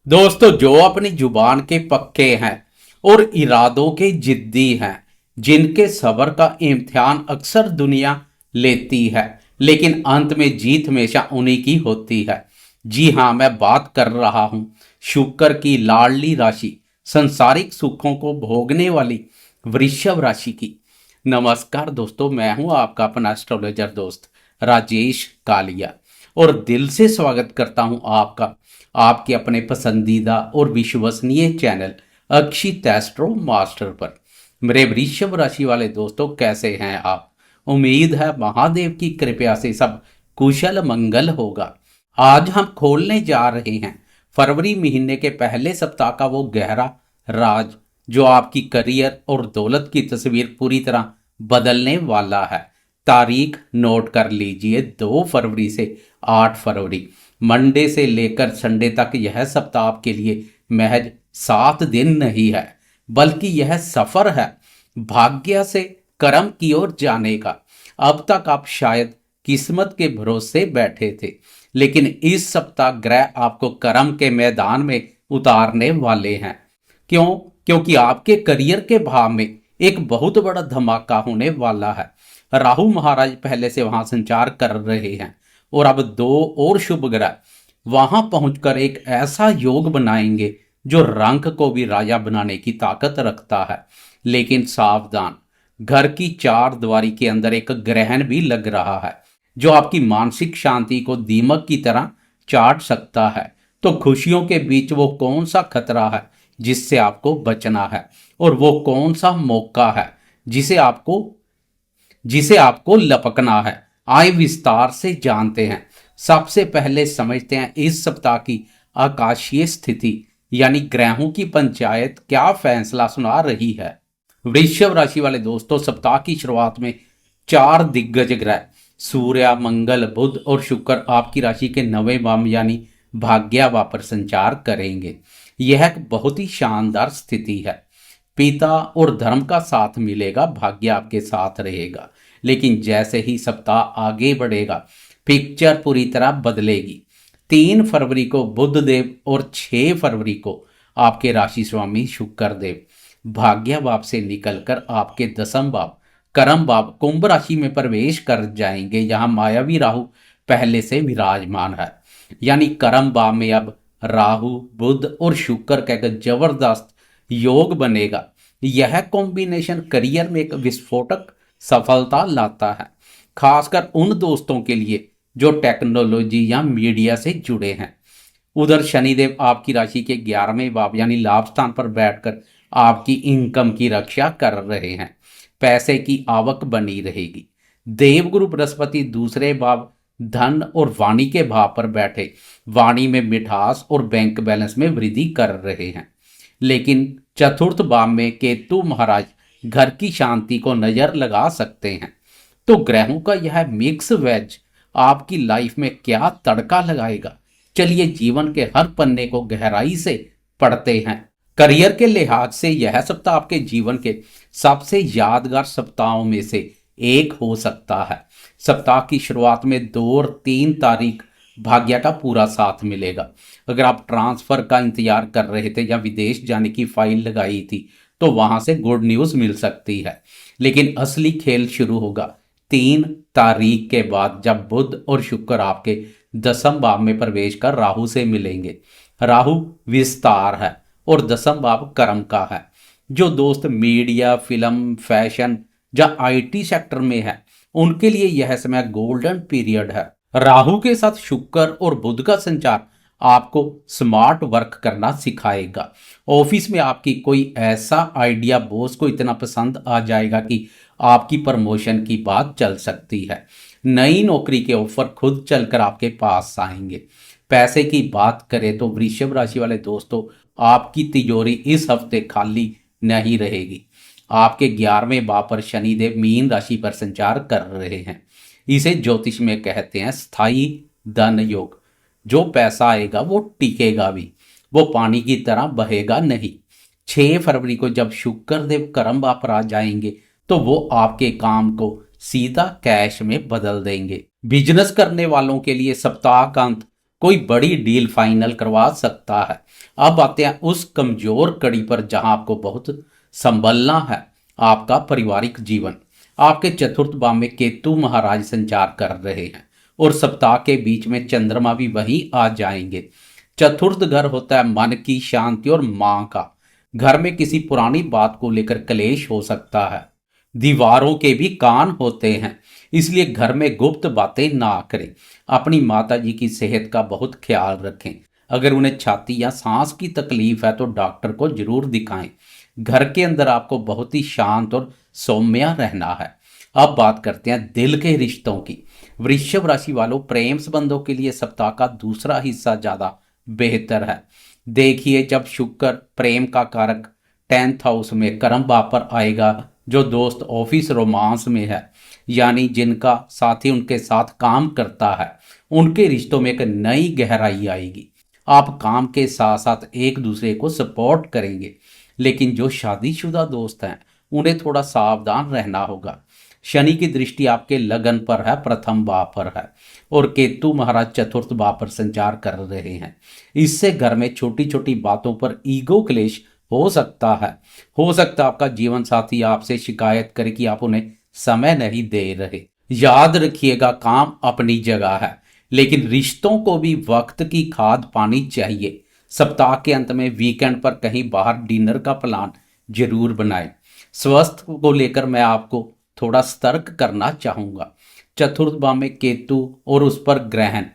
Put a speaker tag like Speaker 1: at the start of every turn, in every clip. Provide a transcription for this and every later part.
Speaker 1: दोस्तों, जो अपनी जुबान के पक्के हैं और इरादों के जिद्दी हैं, जिनके सब्र का इम्तिहान अक्सर दुनिया लेती है, लेकिन अंत में जीत हमेशा उन्हीं की होती है। जी हाँ, मैं बात कर रहा हूं शुक्र की लाडली राशि, संसारिक सुखों को भोगने वाली वृषभ राशि की। नमस्कार दोस्तों, मैं हूं आपका अपना एस्ट्रोलॉजर दोस्त राजेश कालिया और दिल से स्वागत करता हूं आपका आपके अपने पसंदीदा और विश्वसनीय चैनल अक्षित एस्ट्रो मास्टर पर। मेरे वृषभ राशि वाले दोस्तों, कैसे हैं आप? उम्मीद है महादेव की कृपा से सब कुशल मंगल होगा। आज हम खोलने जा रहे हैं फरवरी महीने के पहले सप्ताह का वो गहरा राज जो आपकी करियर और दौलत की तस्वीर पूरी तरह बदलने वाला है। तारीख नोट कर लीजिए, 2 फरवरी से 8 फरवरी। मंडे से लेकर संडे तक यह सप्ताह आपके लिए महज 7 दिन नहीं है, बल्कि यह सफर है भाग्य से कर्म की ओर जाने का। अब तक आप शायद किस्मत के भरोसे बैठे थे, लेकिन इस सप्ताह ग्रह आपको कर्म के मैदान में उतारने वाले हैं। क्यों? क्योंकि आपके करियर के भाव में एक बहुत बड़ा धमाका होने वाला है। राहु महाराज पहले से वहां संचार कर रहे हैं और अब 2 और शुभ ग्रह वहां पहुंचकर एक ऐसा योग बनाएंगे जो रंक को भी राजा बनाने की ताकत रखता है। लेकिन सावधान, घर की 4 दीवारी के अंदर एक ग्रहण भी लग रहा है जो आपकी मानसिक शांति को दीमक की तरह चाट सकता है। तो खुशियों के बीच वो कौन सा खतरा है जिससे आपको बचना है, और वो कौन सा मौका है जिसे आपको लपकना है? आए विस्तार से जानते हैं। सबसे पहले समझते हैं इस सप्ताह की आकाशीय स्थिति, यानी ग्रहों की पंचायत क्या फैसला सुना रही है। वृषभ राशि वाले दोस्तों, सप्ताह की शुरुआत में 4 दिग्गज ग्रह सूर्य, मंगल, बुध और शुक्र आपकी राशि के 9वें भाव यानी भाग्य भाव पर संचार करेंगे। यह एक बहुत ही शानदार स्थिति है। पिता और धर्म का साथ मिलेगा, भाग्य आपके साथ रहेगा। लेकिन जैसे ही सप्ताह आगे बढ़ेगा, पिक्चर पूरी तरह बदलेगी। 3 फरवरी को बुध देव और 6 फरवरी को आपके राशि स्वामी शुक्र देव भाग्य भाव से निकलकर आपके 10वें भाव कर्म भाव कुंभ राशि में प्रवेश कर जाएंगे। यहाँ मायावी राहु पहले से विराजमान है, यानी कर्म भाव में अब राहु, बुध और शुक्र का एक जबरदस्त योग बनेगा। यह कॉम्बिनेशन करियर में एक विस्फोटक सफलता लाता है, खासकर उन दोस्तों के लिए जो टेक्नोलॉजी या मीडिया से जुड़े हैं। उधर शनिदेव आपकी राशि के 11वें भाव यानी लाभ स्थान पर बैठकर आपकी इनकम की रक्षा कर रहे हैं। पैसे की आवक बनी रहेगी। देवगुरु बृहस्पति दूसरे भाव धन और वाणी के भाव पर बैठे वाणी में मिठास और बैंक बैलेंस में वृद्धि कर रहे हैं। लेकिन चतुर्थ भाव में केतु महाराज घर की शांति को नजर लगा सकते हैं। तो ग्रहों का यह मिक्स वेज आपकी लाइफ में क्या तड़का लगाएगा, चलिए जीवन के हर पन्ने को गहराई से पढ़ते हैं। करियर के लिहाज से यह सप्ताह आपके जीवन के सबसे यादगार सप्ताहों में से एक हो सकता है। सप्ताह की शुरुआत में 2 और 3 तारीख भाग्य का पूरा साथ मिलेगा। अगर आप ट्रांसफर का इंतजार कर रहे थे या विदेश जाने की फाइल लगाई थी, तो वहां से गुड न्यूज मिल सकती है। लेकिन असली खेल शुरू होगा 3 तारीख के बाद, जब बुध और शुक्र आपके 10वें भाव में प्रवेश कर राहु से मिलेंगे। राहु विस्तार है और 10वां भाव कर्म का है। जो दोस्त मीडिया, फिल्म, फैशन या आईटी सेक्टर में है, उनके लिए यह समय गोल्डन पीरियड है। राहु के साथ शुक्र और बुध का संचार आपको स्मार्ट वर्क करना सिखाएगा। ऑफिस में आपकी कोई ऐसा आइडिया बॉस को इतना पसंद आ जाएगा कि आपकी प्रमोशन की बात चल सकती है। नई नौकरी के ऑफर खुद चलकर आपके पास आएंगे। पैसे की बात करें तो वृषभ राशि वाले दोस्तों, आपकी तिजोरी इस हफ्ते खाली नहीं रहेगी। आपके 11वें भाव पर शनिदेव मीन राशि पर संचार कर रहे हैं। इसे ज्योतिष में कहते हैं स्थायी धन योग। जो पैसा आएगा वो टिकेगा भी, वो पानी की तरह बहेगा नहीं। 6 फरवरी को जब शुक्र देव कर्म भाव पर आ जाएंगे, तो वो आपके काम को सीधा कैश में बदल देंगे। बिजनेस करने वालों के लिए सप्ताह का अंत कोई बड़ी डील फाइनल करवा सकता है। अब आते हैं उस कमजोर कड़ी पर जहां आपको बहुत संभलना है, आपका पारिवारिक जीवन। आपके चतुर्थ भाव में केतु महाराज संचार कर रहे हैं और सप्ताह के बीच में चंद्रमा भी वहीं आ जाएंगे। चतुर्थ घर होता है मन की शांति और मां का। घर में किसी पुरानी बात को लेकर कलेश हो सकता है। दीवारों के भी कान होते हैं, इसलिए घर में गुप्त बातें ना करें। अपनी माता जी की सेहत का बहुत ख्याल रखें। अगर उन्हें छाती या सांस की तकलीफ है तो डॉक्टर को जरूर दिखाएं। घर के अंदर आपको बहुत ही शांत और सौम्य रहना है। अब बात करते हैं दिल के रिश्तों की। वृषभ राशि वालों, प्रेम संबंधों के लिए सप्ताह का दूसरा हिस्सा ज्यादा बेहतर है। देखिए, जब शुक्र प्रेम का कारक 10th हाउस में कर्म भाव पर आएगा, जो दोस्त ऑफिस रोमांस में है यानी जिनका साथी उनके साथ काम करता है, उनके रिश्तों में एक नई गहराई आएगी। आप काम के साथ साथ एक दूसरे को सपोर्ट करेंगे। लेकिन जो शादीशुदा दोस्त हैं, उन्हें थोड़ा सावधान रहना होगा। शनि की दृष्टि आपके लगन पर है, प्रथम भाव पर है, और केतु महाराज चतुर्थ भाव पर संचार कर रहे हैं। इससे घर में छोटी छोटी बातों पर ईगो क्लेश हो सकता आपका जीवन साथी आपसे शिकायत करे कि आप उन्हें समय नहीं दे रहे। याद रखिएगा, काम अपनी जगह है, लेकिन रिश्तों को भी वक्त की खाद पानी चाहिए। सप्ताह के अंत में वीकेंड पर कहीं बाहर डिनर का प्लान जरूर बनाएं। स्वास्थ्य को लेकर मैं आपको थोड़ा सतर्क करना चाहूंगा। चतुर्थ भाव में केतु और उस पर ग्रहण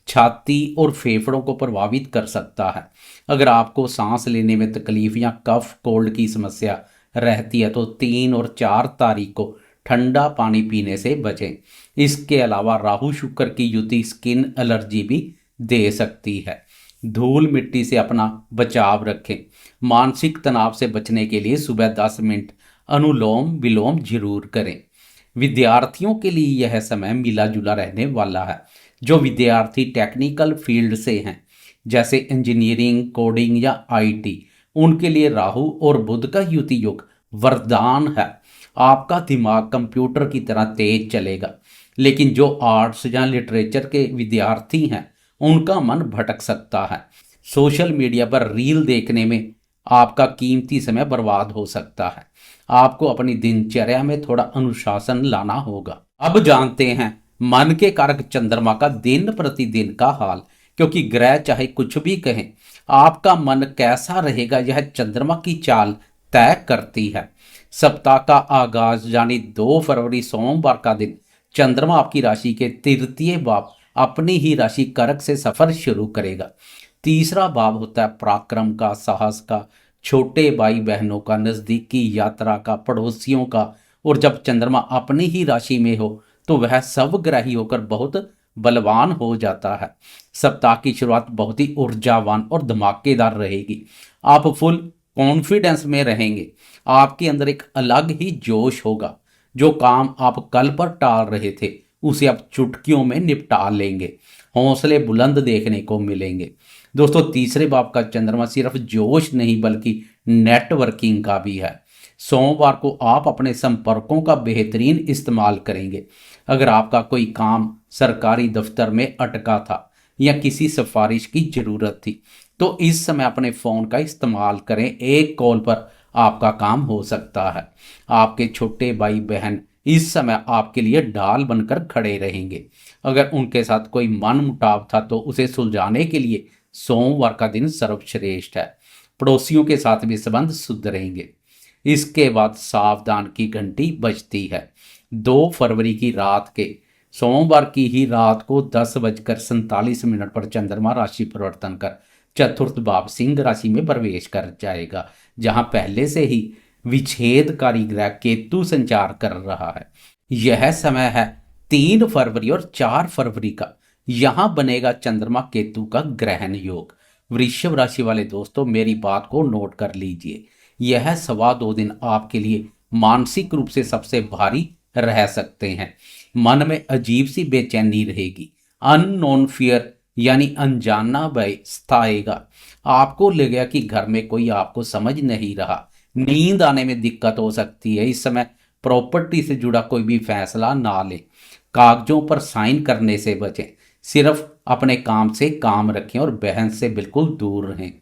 Speaker 1: छाती और फेफड़ों को प्रभावित कर सकता है। अगर आपको सांस लेने में तकलीफ या कफ कोल्ड की समस्या रहती है तो 3 और 4 तारीख को ठंडा पानी पीने से बचें। इसके अलावा राहु शुक्र की युति स्किन एलर्जी भी दे सकती है। धूल मिट्टी से अपना बचाव रखें। मानसिक तनाव से बचने के लिए सुबह 10 मिनट अनुलोम विलोम जरूर करें। विद्यार्थियों के लिए यह समय मिला जुला रहने वाला है। जो विद्यार्थी टेक्निकल फील्ड से हैं, जैसे इंजीनियरिंग, कोडिंग या आईटी, उनके लिए राहु और बुध का युति योग वरदान है। आपका दिमाग कंप्यूटर की तरह तेज चलेगा। लेकिन जो आर्ट्स या लिटरेचर के विद्यार्थी हैं, उनका मन भटक सकता है। सोशल मीडिया पर रील देखने में आपका कीमती समय बर्बाद हो सकता है। आपको अपनी दिनचर्या में थोड़ा अनुशासन लाना होगा। अब जानते हैं मन के कारक चंद्रमा का दिन प्रतिदिन का हाल, क्योंकि ग्रह चाहे कुछ भी कहें, आपका मन कैसा रहेगा यह चंद्रमा की चाल तय करती है। सप्ताह का आगाज यानी 2 फरवरी सोमवार का दिन चंद्रमा आपकी राशि के तृतीय भाव अपनी ही राशि कर्क से सफर शुरू करेगा। तीसरा भाव होता है पराक्रम का, साहस का, छोटे भाई बहनों का, नजदीकी यात्रा का, पड़ोसियों का। और जब चंद्रमा अपनी ही राशि में हो तो वह सब ग्राही होकर बहुत बलवान हो जाता है। सप्ताह की शुरुआत बहुत ही ऊर्जावान और धमाकेदार रहेगी। आप फुल कॉन्फिडेंस में रहेंगे। आपके अंदर एक अलग ही जोश होगा। जो काम आप कल पर टाल रहे थे, उसे आप चुटकियों में निपटा लेंगे। हौसले बुलंद देखने को मिलेंगे। दोस्तों, तीसरे भाव का चंद्रमा सिर्फ जोश नहीं बल्कि नेटवर्किंग का भी है। सोमवार को आप अपने संपर्कों का बेहतरीन इस्तेमाल करेंगे। अगर आपका कोई काम सरकारी दफ्तर में अटका था या किसी सिफारिश की जरूरत थी, तो इस समय अपने फोन का इस्तेमाल करें। एक कॉल पर आपका काम हो सकता है। आपके छोटे भाई बहन इस समय आपके लिए ढाल बनकर खड़े रहेंगे। अगर उनके साथ कोई मनमुटाव था तो उसे सुलझाने के लिए सोमवार का दिन सर्वश्रेष्ठ है। पड़ोसियों के साथ भी संबंध सुधरेंगे। इसके बाद सावधान की घंटी बजती है। 2 फरवरी की रात के सोमवार की ही रात को 10:47 पर चंद्रमा राशि परिवर्तन कर चतुर्थ भाव सिंह राशि में प्रवेश कर जाएगा, जहां पहले से ही विच्छेदकारी ग्रह केतु संचार कर रहा है। यह समय है 3 फरवरी और 4 फरवरी का। यहां बनेगा चंद्रमा केतु का ग्रहण योग। वृषभ राशि वाले दोस्तों, मेरी बात को नोट कर लीजिए। यह 2.25 दिन आपके लिए मानसिक रूप से सबसे भारी रह सकते हैं। मन में अजीब सी बेचैनी रहेगी। अननोन फियर यानी अनजाना भय सताएगा। आपको लगेगा कि घर में कोई आपको समझ नहीं रहा। नींद आने में दिक्कत हो सकती है। इस समय प्रॉपर्टी से जुड़ा कोई भी फैसला ना लें। कागजों पर साइन करने से बचें। सिर्फ अपने काम से काम रखें और बहस से बिल्कुल दूर रहें।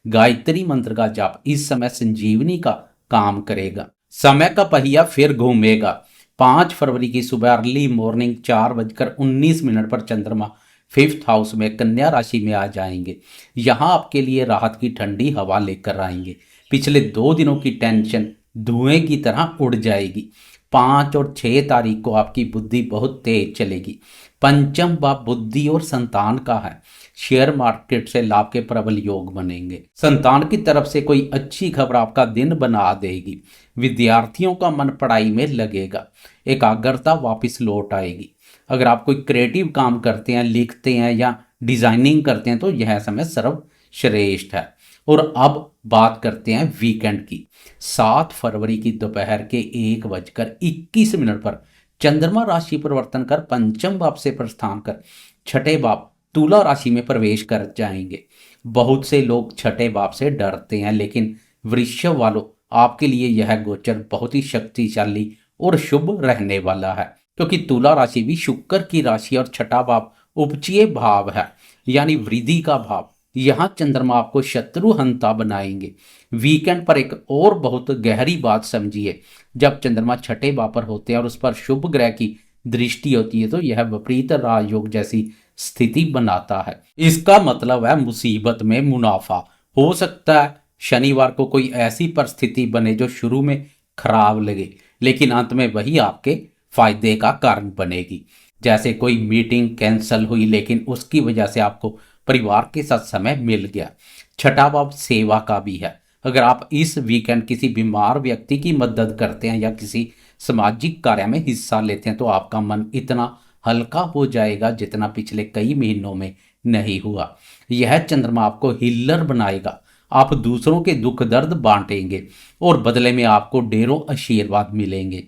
Speaker 1: गायत्री मंत्र का जाप इस समय संजीवनी का काम करेगा। समय का पहिया फिर घूमेगा। 5 फरवरी की सुबह अर्ली मॉर्निंग 4:19 पर चंद्रमा 5th हाउस में कन्या राशि में आ जाएंगे। यहाँ आपके लिए राहत की ठंडी हवा लेकर आएंगे। पिछले 2 दिनों की टेंशन धुएं की तरह उड़ जाएगी। 5 और 6 तारीख को आपकी बुद्धि बहुत तेज चलेगी। पंचम भाव बुद्धि और संतान का है। शेयर मार्केट से लाभ के प्रबल योग बनेंगे। संतान की तरफ से कोई अच्छी खबर आपका दिन बना देगी। विद्यार्थियों का मन पढ़ाई में लगेगा। एकाग्रता वापस लौट आएगी। अगर आप कोई क्रिएटिव काम करते हैं, लिखते हैं या डिजाइनिंग करते हैं तो यह समय सर्वश्रेष्ठ है। और अब बात करते हैं वीकेंड की। 7 फरवरी की दोपहर के 1:21 पर चंद्रमा राशि परिवर्तन कर पंचम भाव से प्रस्थान कर छठे भाव तुला राशि में प्रवेश कर जाएंगे। बहुत से लोग छठे भाव से डरते हैं, लेकिन वृषभ वालों, आपके लिए यह गोचर बहुत ही शक्तिशाली और शुभ रहने वाला है, क्योंकि तुला राशि भी शुक्र की राशि और छठा भाव उपचीय भाव है, यानी वृद्धि का भाव। यहाँ चंद्रमा आपको शत्रुहंता बनाएंगे। वीकेंड पर एक और बहुत गहरी बात समझिए। जब चंद्रमा छठे भाव पर होते हैं और उस पर शुभ ग्रह की दृष्टि होती है तो यह विपरीत राजयोग जैसी स्थिति बनाता है। इसका मतलब है मुसीबत में मुनाफा। हो सकता है शनिवार को कोई ऐसी परिस्थिति बने जो शुरू में खराब लगे, लेकिन अंत में वही आपके फायदे का कारण बनेगी। जैसे कोई मीटिंग कैंसिल हुई, लेकिन उसकी वजह से आपको परिवार के साथ समय मिल गया। छठा भाव सेवा का भी है। अगर आप इस वीकेंड किसी बीमार व्यक्ति की मदद करते हैं या किसी सामाजिक कार्य में हिस्सा लेते हैं तो आपका मन इतना हल्का हो जाएगा जितना पिछले कई महीनों में नहीं हुआ। यह चंद्रमा आपको हिल्लर बनाएगा। आप दूसरों के दुख दर्द बांटेंगे और बदले में आपको ढेरों आशीर्वाद मिलेंगे।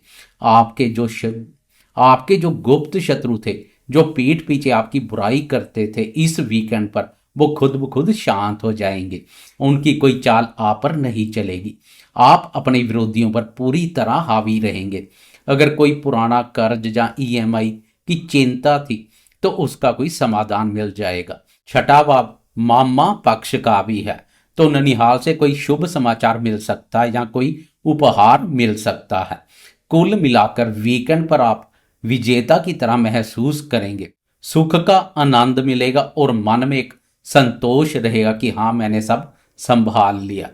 Speaker 1: आपके जो गुप्त शत्रु थे, जो पीठ पीछे आपकी बुराई करते थे, इस वीकेंड पर वो खुद ब खुद शांत हो जाएंगे। उनकी कोई चाल आप पर नहीं चलेगी। आप अपने विरोधियों पर पूरी तरह हावी रहेंगे। अगर कोई पुराना कर्ज या ईएमआई की चिंता थी तो उसका कोई समाधान मिल जाएगा। छठा भाव मामा पक्ष का भी है, तो ननिहाल से कोई शुभ समाचार मिल सकता है या कोई उपहार मिल सकता है। कुल मिलाकर वीकेंड पर आप विजेता की तरह महसूस करेंगे। सुख का आनंद मिलेगा और मन में एक संतोष रहेगा कि हाँ, मैंने सब संभाल लिया।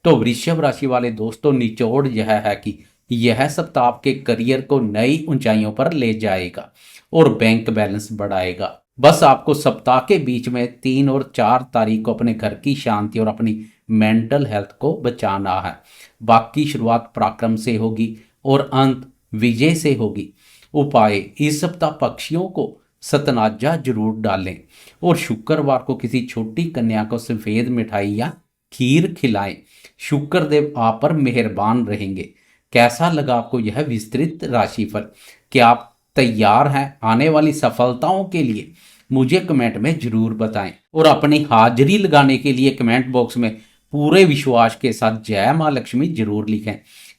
Speaker 1: तो वृषभ राशि वाले दोस्तों, निचोड़ यह है कि यह सप्ताह आपके करियर को नई ऊंचाइयों पर ले जाएगा और बैंक बैलेंस बढ़ाएगा। बस आपको सप्ताह के बीच में 3 और 4 तारीख को अपने घर की शांति और अपनी मेंटल हेल्थ को बचाना है। बाकी शुरुआत पराक्रम से होगी और अंत विजय से होगी। उपाय: इस सप्ताह पक्षियों को सतनाजा जरूर डालें और शुक्रवार को किसी छोटी कन्या को सफेद मिठाई या खीर खिलाएं। शुक्रदेव आप पर मेहरबान रहेंगे। कैसा लगा आपको यह विस्तृत राशिफल? क्या आप तैयार हैं आने वाली सफलताओं के लिए? मुझे कमेंट में जरूर बताएं और अपनी हाजिरी लगाने के लिए कमेंट बॉक्स में पूरे विश्वास के साथ जय मां लक्ष्मी जरूर लिखें।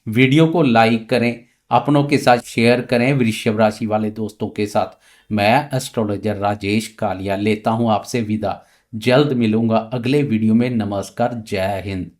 Speaker 1: वीडियो को लाइक करें, अपनों के साथ शेयर करें, वृषभ राशि वाले दोस्तों के साथ। मैं एस्ट्रोलॉजर राजेश कालिया लेता हूं आपसे विदा। जल्द मिलूंगा अगले वीडियो में। नमस्कार, जय हिंद।